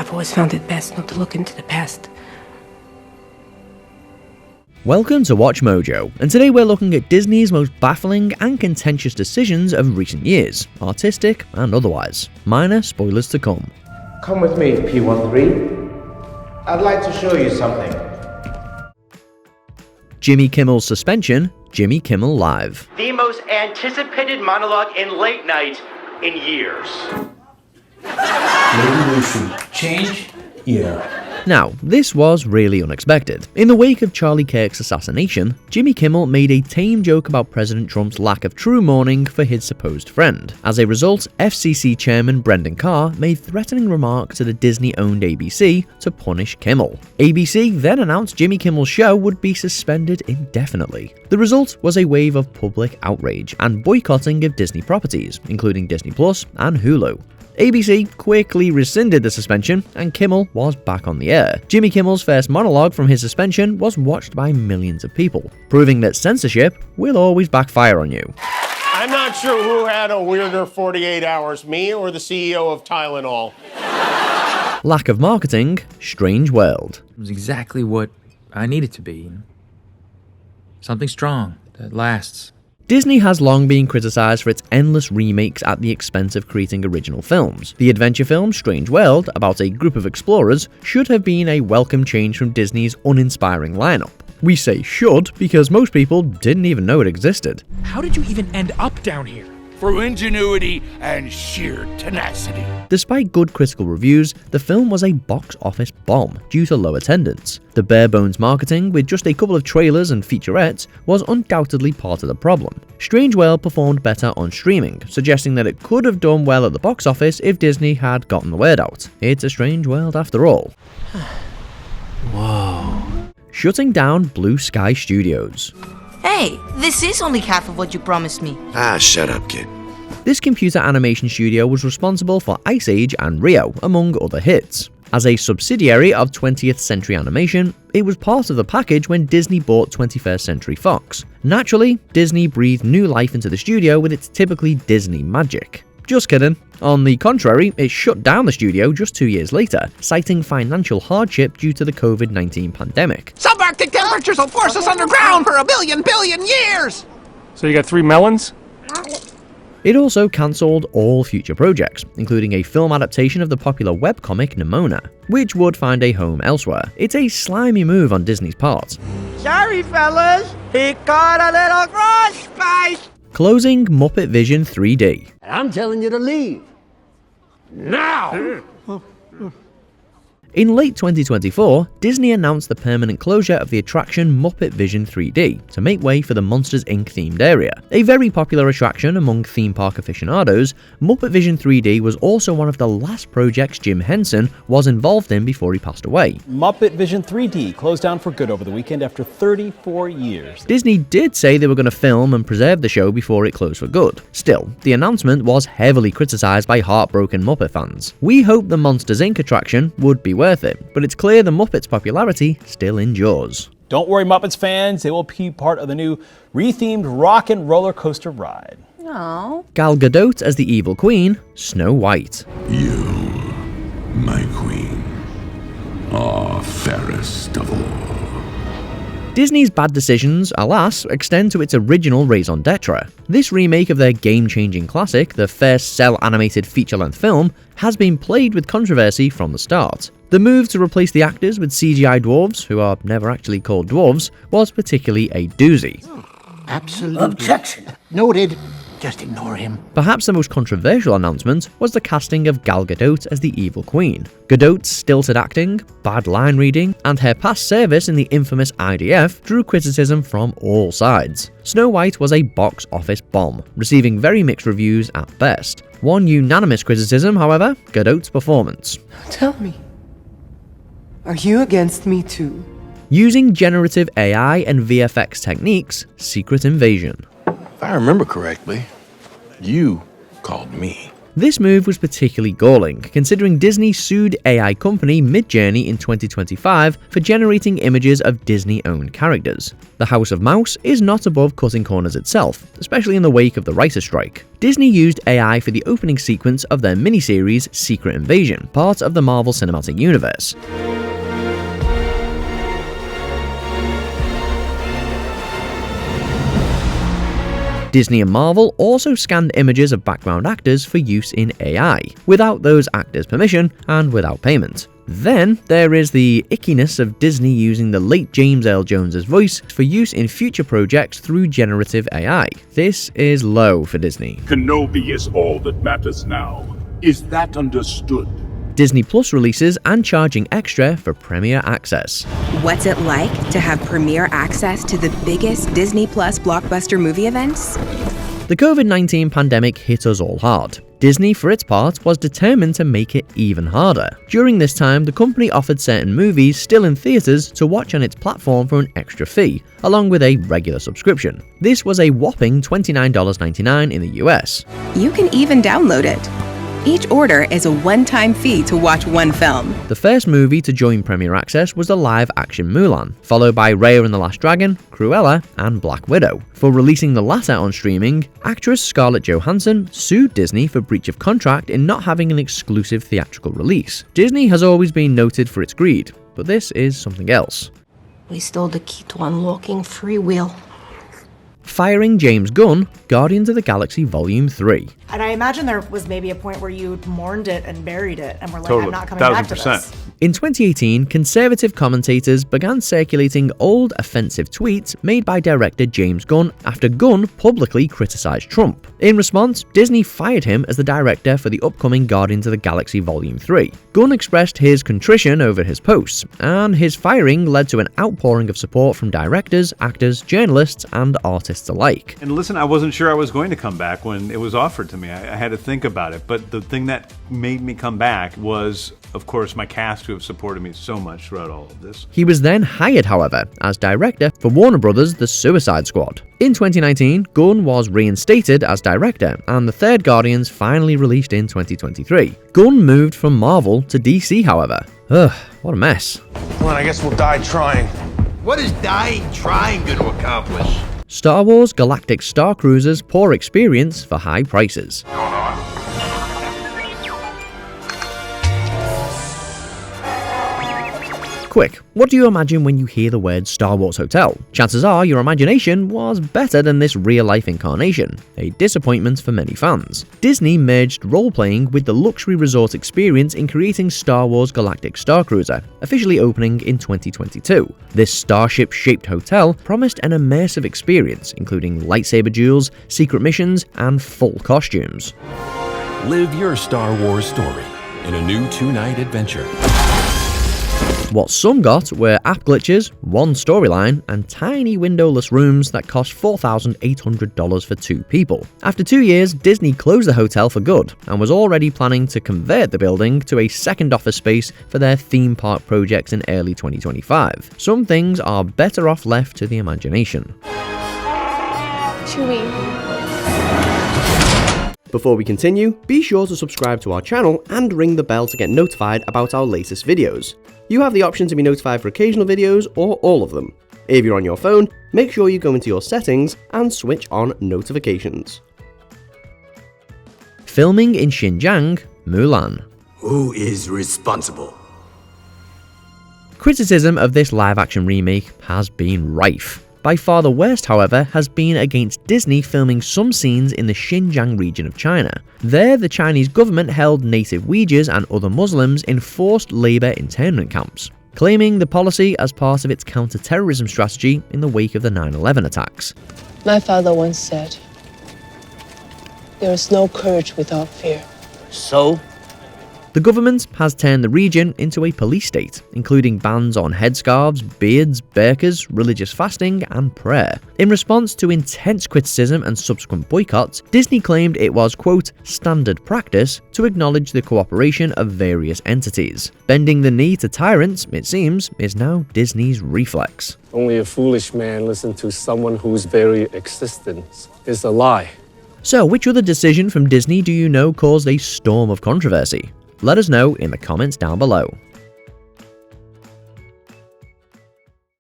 I've always found it best not to look into the past. Welcome to Watch Mojo, and today we're looking at Disney's most baffling and contentious decisions of recent years, artistic and otherwise. Minor spoilers to come. Come with me, P13. I'd like to show you something. Jimmy Kimmel's suspension, Jimmy Kimmel Live. The most anticipated monologue in late night in years. Maybe we should change? Yeah. Now, this was really unexpected. In the wake of Charlie Kirk's assassination, Jimmy Kimmel made a tame joke about President Trump's lack of true mourning for his supposed friend. As a result, FCC Chairman Brendan Carr made threatening remarks to the Disney-owned ABC to punish Kimmel. ABC then announced Jimmy Kimmel's show would be suspended indefinitely. The result was a wave of public outrage and boycotting of Disney properties, including Disney Plus and Hulu. ABC quickly rescinded the suspension, and Kimmel was back on the air. Jimmy Kimmel's first monologue from his suspension was watched by millions of people, proving that censorship will always backfire on you. I'm not sure who had a weirder 48 hours, me or the CEO of Tylenol. Lack of marketing, strange world. It was exactly what I needed to be. Something strong that lasts. Disney has long been criticized for its endless remakes at the expense of creating original films. The adventure film Strange World, about a group of explorers, should have been a welcome change from Disney's uninspiring lineup. We say should because most people didn't even know it existed. How did you even end up down here? Through ingenuity and sheer tenacity. Despite good critical reviews, the film was a box office bomb due to low attendance. The bare-bones marketing, with just a couple of trailers and featurettes, was undoubtedly part of the problem. Strange World performed better on streaming, suggesting that it could have done well at the box office if Disney had gotten the word out. It's a strange world after all. Whoa. Shutting down Blue Sky Studios. Hey, this is only half of what you promised me. Ah, shut up, kid. This computer animation studio was responsible for Ice Age and Rio, among other hits. As a subsidiary of 20th Century Animation, it was part of the package when Disney bought 21st Century Fox. Naturally, Disney breathed new life into the studio with its typically Disney magic. Just kidding. On the contrary, it shut down the studio just 2 years later, citing financial hardship due to the COVID-19 pandemic. Subarctic temperatures will force us underground for a billion years! So you got 3 melons? It also cancelled all future projects, including a film adaptation of the popular webcomic Nimona, which would find a home elsewhere. It's a slimy move on Disney's part. Sorry, fellas, he caught a little cross spice. Closing Muppet Vision 3D. I'm telling you to leave. Now! In late 2024, Disney announced the permanent closure of the attraction Muppet Vision 3D to make way for the Monsters Inc. themed area. A very popular attraction among theme park aficionados, Muppet Vision 3D was also one of the last projects Jim Henson was involved in before he passed away. Muppet Vision 3D closed down for good over the weekend after 34 years. Disney did say they were going to film and preserve the show before it closed for good. Still, the announcement was heavily criticized by heartbroken Muppet fans. We hope the Monsters Inc. attraction would be worth it, but it's clear the Muppets' popularity still endures. Don't worry, Muppets fans, they will be part of the new rethemed rock and roller coaster ride. Oh. Gal Gadot as the evil queen, Snow White. You, my queen, are fairest of all. Disney's bad decisions, alas, extend to its original raison d'etre. This remake of their game-changing classic, the first cel animated feature-length film, has been plagued with controversy from the start. The move to replace the actors with CGI dwarves, who are never actually called dwarves, was particularly a doozy. Absolute objection. Noted. Just ignore him. Perhaps the most controversial announcement was the casting of Gal Gadot as the evil queen. Gadot's stilted acting, bad line reading, and her past service in the infamous IDF drew criticism from all sides. Snow White was a box office bomb, receiving very mixed reviews at best. One unanimous criticism, however, Gadot's performance. Tell me, are you against me too? Using generative AI and VFX techniques, Secret Invasion. If I remember correctly, you called me. This move was particularly galling, considering Disney sued AI company Midjourney in 2025 for generating images of Disney-owned characters. The House of Mouse is not above cutting corners itself, especially in the wake of the writer's strike. Disney used AI for the opening sequence of their miniseries Secret Invasion, part of the Marvel Cinematic Universe. Disney and Marvel also scanned images of background actors for use in AI, without those actors' permission and without payment. Then there is the ickiness of Disney using the late James Earl Jones' voice for use in future projects through generative AI. This is low for Disney. Kenobi is all that matters now. Is that understood? Disney Plus releases and charging extra for Premier Access. What's it like to have Premier Access to the biggest Disney Plus blockbuster movie events? The COVID-19 pandemic hit us all hard. Disney, for its part, was determined to make it even harder. During this time, the company offered certain movies still in theaters to watch on its platform for an extra fee, along with a regular subscription. This was a whopping $29.99 in the US. You can even download it. Each order is a one-time fee to watch one film. The first movie to join Premier Access was the live-action Mulan, followed by Raya and the Last Dragon, Cruella, and Black Widow. For releasing the latter on streaming, actress Scarlett Johansson sued Disney for breach of contract in not having an exclusive theatrical release. Disney has always been noted for its greed, but this is something else. We stole the key to unlocking free will. Firing James Gunn, Guardians of the Galaxy Volume 3. And I imagine there was maybe a point where you mourned it and buried it and were like, Totally. I'm not coming back to this. In 2018, conservative commentators began circulating old offensive tweets made by director James Gunn after Gunn publicly criticized Trump. In response, Disney fired him as the director for the upcoming Guardians of the Galaxy Volume 3. Gunn expressed his contrition over his posts, and his firing led to an outpouring of support from directors, actors, journalists, and artists alike. And listen, I wasn't sure I was going to come back when it was offered to me. I had to think about it, but the thing that made me come back was, of course, my cast who have supported me so much throughout all of this. He was then hired, however, as director for Warner Bros.' The Suicide Squad. In 2019, Gunn was reinstated as director, and the third Guardians finally released in 2023. Gunn moved from Marvel to DC, however. Ugh, what a mess. Well, I guess we'll die trying. What is dying trying going to accomplish? Star Wars Galactic Starcruiser's poor experience for high prices. Quick, what do you imagine when you hear the word Star Wars Hotel? Chances are your imagination was better than this real-life incarnation, a disappointment for many fans. Disney merged role-playing with the luxury resort experience in creating Star Wars Galactic Starcruiser, officially opening in 2022. This starship-shaped hotel promised an immersive experience, including lightsaber duels, secret missions, and full costumes. Live your Star Wars story in a new 2-night adventure. What some got were app glitches, one storyline, and tiny windowless rooms that cost $4,800 for 2 people. After 2 years, Disney closed the hotel for good and was already planning to convert the building to a second office space for their theme park projects in early 2025. Some things are better off left to the imagination. Chewie. Before we continue, be sure to subscribe to our channel and ring the bell to get notified about our latest videos. You have the option to be notified for occasional videos or all of them. If you're on your phone, make sure you go into your settings and switch on notifications. Filming in Xinjiang, Mulan. Who is responsible? Criticism of this live-action remake has been rife. By far the worst, however, has been against Disney filming some scenes in the Xinjiang region of China. There, the Chinese government held native Uyghurs and other Muslims in forced labor internment camps, claiming the policy as part of its counter-terrorism strategy in the wake of the 9/11 attacks. My father once said, "There is no courage without fear." So? The government has turned the region into a police state, including bans on headscarves, beards, burqas, religious fasting, and prayer. In response to intense criticism and subsequent boycotts, Disney claimed it was, quote, standard practice to acknowledge the cooperation of various entities. Bending the knee to tyrants, it seems, is now Disney's reflex. Only a foolish man listens to someone whose very existence is a lie. So, which other decision from Disney do you know caused a storm of controversy? Let us know in the comments down below.